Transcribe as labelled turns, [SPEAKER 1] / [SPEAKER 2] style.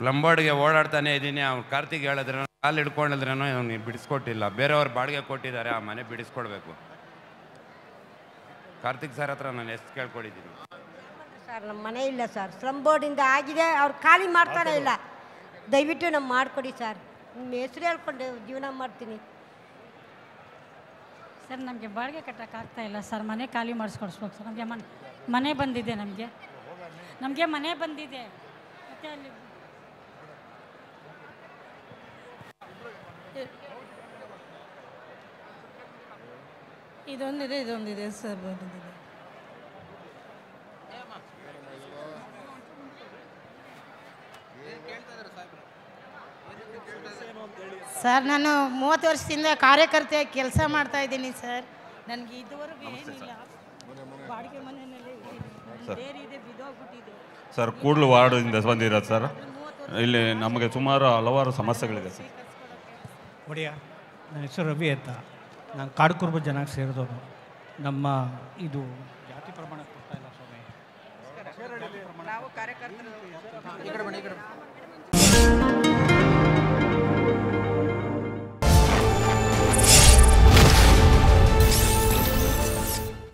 [SPEAKER 1] ಸ್ಲಂಬೋರ್ಡ್ಗೆ ಓಡಾಡ್ತಾನೆ ಇದ್ದೀನಿ. ಅವ್ನು ಕಾರ್ತಿಕ್ ಹೇಳಿದ್ರೇನೋ ಕಾಲು ಹಿಡ್ಕೊಂಡಿದ್ರೇನೋ ಅವ್ನು ಬಿಡಿಸ್ಕೊಟ್ಟಿಲ್ಲ. ಬೇರೆಯವ್ರು ಬಾಡಿಗೆ ಕೊಟ್ಟಿದ್ದಾರೆ, ಆ ಮನೆ ಬಿಡಿಸ್ಕೊಡ್ಬೇಕು. ಕಾರ್ತಿಕ್ ಸರ್ ಹತ್ರ ನಾನು ಎಷ್ಟು ಕೇಳ್ಕೊಂಡಿದ್ದೀನಿ
[SPEAKER 2] ಸರ್. ನಮ್ಮ ಮನೆ ಇಲ್ಲ ಸರ್, ಸ್ಲಮ್ ಬೋರ್ಡಿಂದ ಆಗಿದೆ, ಅವ್ರು ಖಾಲಿ ಮಾಡ್ತಾನೆ ಇಲ್ಲ. ದಯವಿಟ್ಟು ನಮ್ಮ ಮಾಡಿಕೊಡಿ ಸರ್. ನಿಮ್ಮ ಹೆಸರು ಹೇಳ್ಕೊಂಡು ಜೀವನ ಮಾಡ್ತೀನಿ
[SPEAKER 3] ಸರ್. ನಮಗೆ ಬಾಡಿಗೆ ಕಟ್ಟೋಕ್ಕಾಗ್ತಾ ಇಲ್ಲ ಸರ್, ಮನೆ ಖಾಲಿ ಮಾಡಿಸ್ಕೊಡ್ಸ್ಬೇಕು ಸರ್. ನಮಗೆ ಮನೆ ಬಂದಿದೆ, ನಮಗೆ ಮನೆ ಬಂದಿದೆ. ಮತ್ತು ಅಲ್ಲಿ
[SPEAKER 4] ಇದೊಂದಿದೆ ಸರ್ ಬಂದಿದೆ. ಸರ್ ನಾನು 30 ವರ್ಷದಿಂದ ಕಾರ್ಯಕರ್ತೆಯಾಗಿ ಕೆಲಸ ಮಾಡ್ತಾ ಇದ್ದೀನಿ ಸರ್. ನನಗೆ ಇದುವರೆಗೂ ಏನಿಲ್ಲ, ಬಾಡಿಗೆ ಮನೆಯಲ್ಲೇ ಇದೆ, ಬಿದ್ದೋಗ್ಬಿಟ್ಟಿದೆ
[SPEAKER 5] ಸರ್. ಕೂಡ್ಲು ವಾರ್ಡಿಂದ ಬಂದಿರೋದು ಸರ್. ಇಲ್ಲಿ ನಮಗೆ ಸುಮಾರು ಹಲವಾರು ಸಮಸ್ಯೆಗಳಿದೆ ಸರ್.
[SPEAKER 6] ಒಡೆಯ, ನನ್ನ ಹೆಸರು ರವಿ ಅಂತ. ನಾನು ಕಾಡುಕುರುಬ ಜನಾಂಗ ಸೇರಿದವನು. ನಮ್ಮ ಇದು ಜಾತಿ ಪ್ರಮಾಣ ಕೊಡ್ತಾ ಇಲ್ಲ ಸ್ವಾಮಿ.
[SPEAKER 4] ನಾವು ಕಾರ್ಯಕರ್ತರು